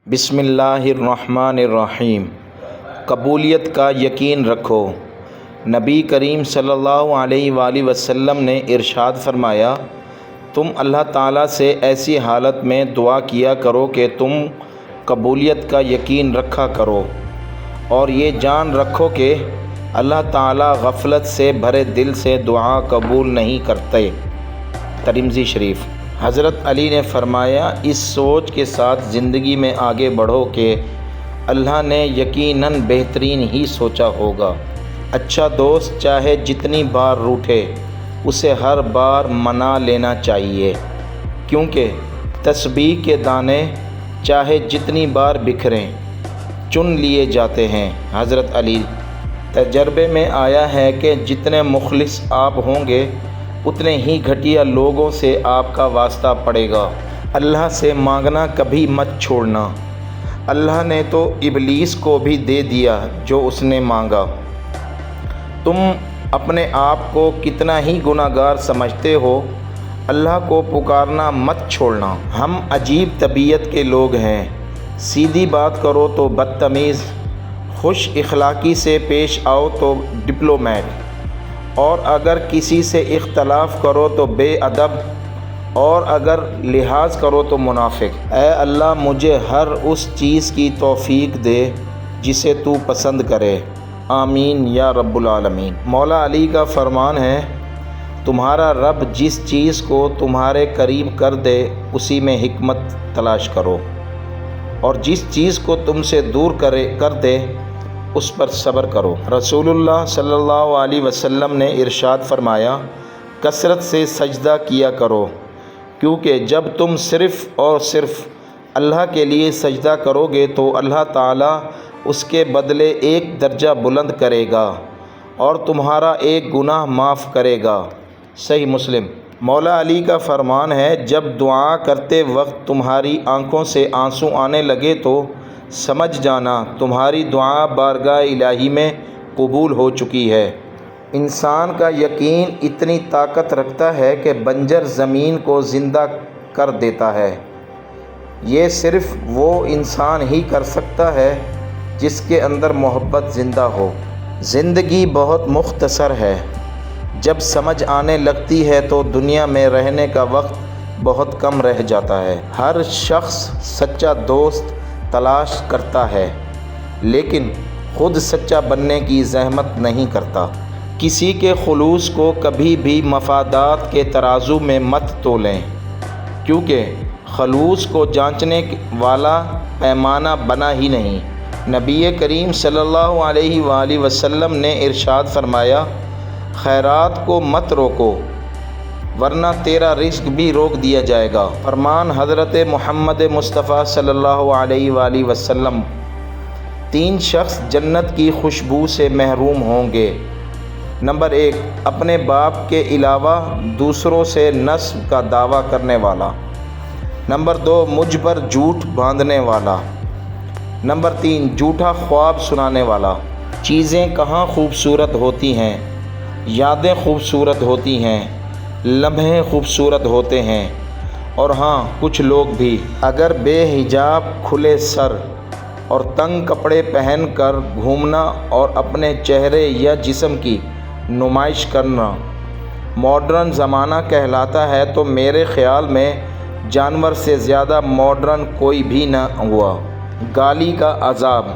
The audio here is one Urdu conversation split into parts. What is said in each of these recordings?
بسم اللہ الرحمن الرحیم۔ قبولیت کا یقین رکھو۔ نبی کریم صلی اللہ علیہ وآلہ وسلم نے ارشاد فرمایا، تم اللہ تعالیٰ سے ایسی حالت میں دعا کیا کرو کہ تم قبولیت کا یقین رکھا کرو، اور یہ جان رکھو کہ اللہ تعالیٰ غفلت سے بھرے دل سے دعا قبول نہیں کرتے۔ ترمذی شریف۔ حضرت علی نے فرمایا، اس سوچ کے ساتھ زندگی میں آگے بڑھو کہ اللہ نے یقیناً بہترین ہی سوچا ہوگا۔ اچھا دوست چاہے جتنی بار روٹھے، اسے ہر بار منا لینا چاہیے، کیونکہ تسبیح کے دانے چاہے جتنی بار بکھریں، چن لیے جاتے ہیں۔ حضرت علی۔ تجربے میں آیا ہے کہ جتنے مخلص آپ ہوں گے، اتنے ہی گھٹیا لوگوں سے آپ کا واسطہ پڑے گا۔ اللہ سے مانگنا کبھی مت چھوڑنا۔ اللہ نے تو ابلیس کو بھی دے دیا جو اس نے مانگا۔ تم اپنے آپ کو کتنا ہی گناہ گار سمجھتے ہو، اللہ کو پکارنا مت چھوڑنا۔ ہم عجیب طبیعت کے لوگ ہیں، سیدھی بات کرو تو بدتمیز، خوش اخلاقی سے پیش آؤ تو ڈپلومیٹ، اور اگر کسی سے اختلاف کرو تو بے ادب، اور اگر لحاظ کرو تو منافق۔ اے اللہ مجھے ہر اس چیز کی توفیق دے جسے تو پسند کرے، آمین یا رب العالمین۔ مولا علی کا فرمان ہے، تمہارا رب جس چیز کو تمہارے قریب کر دے اسی میں حکمت تلاش کرو، اور جس چیز کو تم سے دور کر دے اس پر صبر کرو۔ رسول اللہ صلی اللہ علیہ وسلم نے ارشاد فرمایا، کثرت سے سجدہ کیا کرو، کیونکہ جب تم صرف اور صرف اللہ کے لیے سجدہ کرو گے تو اللہ تعالیٰ اس کے بدلے ایک درجہ بلند کرے گا اور تمہارا ایک گناہ معاف کرے گا۔ صحیح مسلم۔ مولا علی کا فرمان ہے، جب دعا کرتے وقت تمہاری آنکھوں سے آنسو آنے لگے تو سمجھ جانا تمہاری دعا بارگاہ الہی میں قبول ہو چکی ہے۔ انسان کا یقین اتنی طاقت رکھتا ہے کہ بنجر زمین کو زندہ کر دیتا ہے۔ یہ صرف وہ انسان ہی کر سکتا ہے جس کے اندر محبت زندہ ہو۔ زندگی بہت مختصر ہے، جب سمجھ آنے لگتی ہے تو دنیا میں رہنے کا وقت بہت کم رہ جاتا ہے۔ ہر شخص سچا دوست تلاش کرتا ہے، لیکن خود سچا بننے کی زحمت نہیں کرتا۔ کسی کے خلوص کو کبھی بھی مفادات کے ترازو میں مت تولیں، کیونکہ خلوص کو جانچنے والا پیمانہ بنا ہی نہیں۔ نبی کریم صلی اللہ علیہ وآلہ وسلم نے ارشاد فرمایا، خیرات کو مت روکو ورنہ تیرا رزق بھی روک دیا جائے گا۔ فرمان حضرت محمد مصطفیٰ صلی اللہ علیہ وآلہ وسلم۔ 3 شخص جنت کی خوشبو سے محروم ہوں گے۔ نمبر 1، اپنے باپ کے علاوہ دوسروں سے نسب کا دعویٰ کرنے والا۔ نمبر 2، مجھ پر جھوٹ باندھنے والا۔ نمبر 3، جھوٹا خواب سنانے والا۔ چیزیں کہاں خوبصورت ہوتی ہیں، یادیں خوبصورت ہوتی ہیں، لمحے خوبصورت ہوتے ہیں، اور ہاں کچھ لوگ بھی اگر بے حجاب، کھلے سر اور تنگ کپڑے پہن کر گھومنا اور اپنے چہرے یا جسم کی نمائش کرنا ماڈرن زمانہ کہلاتا ہے تو میرے خیال میں جانور سے زیادہ ماڈرن کوئی بھی نہ ہوا۔ گالی کا عذاب۔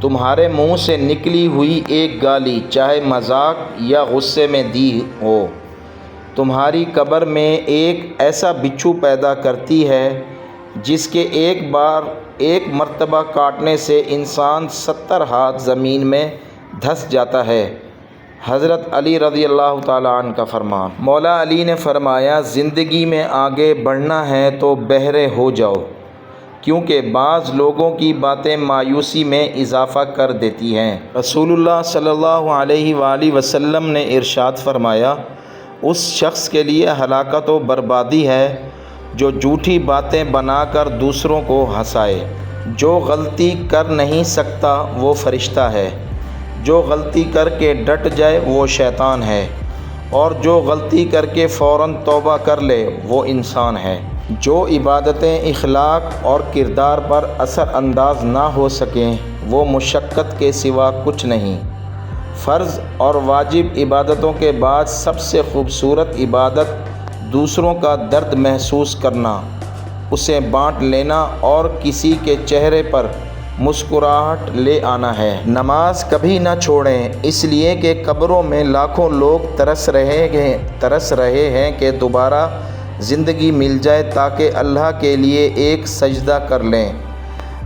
تمہارے منہ سے نکلی ہوئی ایک گالی، چاہے مذاق یا غصے میں دی ہو، تمہاری قبر میں ایک ایسا بچھو پیدا کرتی ہے جس کے ایک مرتبہ کاٹنے سے انسان 70 ہاتھ زمین میں دھس جاتا ہے۔ حضرت علی رضی اللہ تعالیٰ عنہ کا فرمان۔ مولا علی نے فرمایا، زندگی میں آگے بڑھنا ہے تو بہرے ہو جاؤ، کیونکہ بعض لوگوں کی باتیں مایوسی میں اضافہ کر دیتی ہیں۔ رسول اللہ صلی اللہ علیہ وآلہ وسلم نے ارشاد فرمایا، اس شخص کے لیے ہلاکت و بربادی ہے جو جھوٹی باتیں بنا کر دوسروں کو ہنسائے۔ جو غلطی کر نہیں سکتا وہ فرشتہ ہے، جو غلطی کر کے ڈٹ جائے وہ شیطان ہے، اور جو غلطی کر کے فوراً توبہ کر لے وہ انسان ہے۔ جو عبادتیں اخلاق اور کردار پر اثر انداز نہ ہو سکیں وہ مشقت کے سوا کچھ نہیں۔ فرض اور واجب عبادتوں کے بعد سب سے خوبصورت عبادت دوسروں کا درد محسوس کرنا، اسے بانٹ لینا اور کسی کے چہرے پر مسکراہٹ لے آنا ہے۔ نماز کبھی نہ چھوڑیں، اس لیے کہ قبروں میں لاکھوں لوگ ترس رہے ہیں کہ دوبارہ زندگی مل جائے تاکہ اللہ کے لیے ایک سجدہ کر لیں۔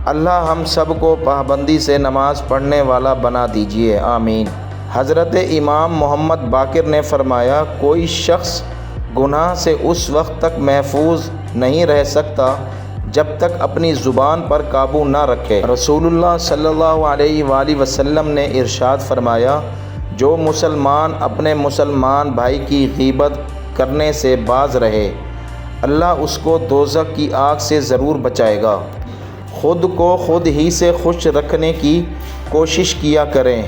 اللہ ہم سب کو پابندی سے نماز پڑھنے والا بنا دیجیے، آمین۔ حضرت امام محمد باقر نے فرمایا، کوئی شخص گناہ سے اس وقت تک محفوظ نہیں رہ سکتا جب تک اپنی زبان پر قابو نہ رکھے۔ رسول اللہ صلی اللہ علیہ وآلہ وسلم نے ارشاد فرمایا، جو مسلمان اپنے مسلمان بھائی کی غیبت کرنے سے باز رہے، اللہ اس کو دوزخ کی آگ سے ضرور بچائے گا۔ خود کو خود ہی سے خوش رکھنے کی کوشش کیا کریں،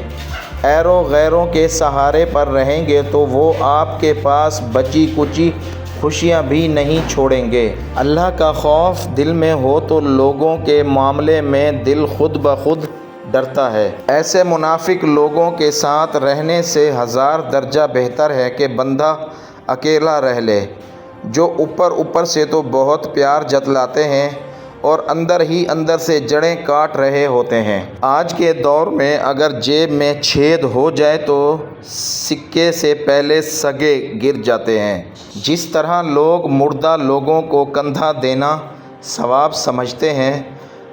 غیروں کے سہارے پر رہیں گے تو وہ آپ کے پاس بچی کچی خوشیاں بھی نہیں چھوڑیں گے۔ اللہ کا خوف دل میں ہو تو لوگوں کے معاملے میں دل خود بخود ڈرتا ہے۔ ایسے منافق لوگوں کے ساتھ رہنے سے 1000 درجہ بہتر ہے کہ بندہ اکیلا رہ لے، جو اوپر سے تو بہت پیار جتلاتے ہیں اور اندر ہی اندر سے جڑیں کاٹ رہے ہوتے ہیں۔ آج کے دور میں اگر جیب میں چھید ہو جائے تو سکے سے پہلے سگے گر جاتے ہیں۔ جس طرح لوگ مردہ لوگوں کو کندھا دینا ثواب سمجھتے ہیں،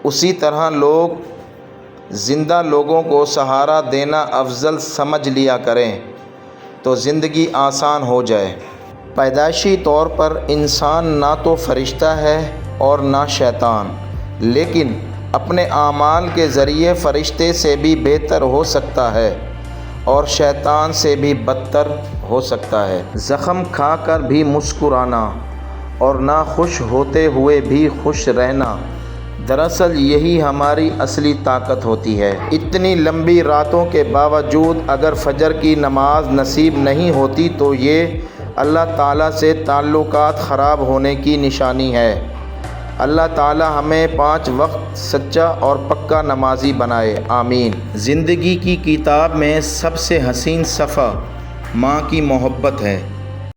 اسی طرح لوگ زندہ لوگوں کو سہارا دینا افضل سمجھ لیا کریں تو زندگی آسان ہو جائے۔ پیدائشی طور پر انسان نہ تو فرشتہ ہے اور نہ شیطان، لیکن اپنے اعمال کے ذریعے فرشتے سے بھی بہتر ہو سکتا ہے اور شیطان سے بھی بدتر ہو سکتا ہے۔ زخم کھا کر بھی مسکرانا اور ناخوش ہوتے ہوئے بھی خوش رہنا، دراصل یہی ہماری اصلی طاقت ہوتی ہے۔ اتنی لمبی راتوں کے باوجود اگر فجر کی نماز نصیب نہیں ہوتی تو یہ اللہ تعالیٰ سے تعلقات خراب ہونے کی نشانی ہے۔ اللہ تعالیٰ ہمیں 5 وقت سچا اور پکا نمازی بنائے، آمین۔ زندگی کی کتاب میں سب سے حسین صفحہ ماں کی محبت ہے۔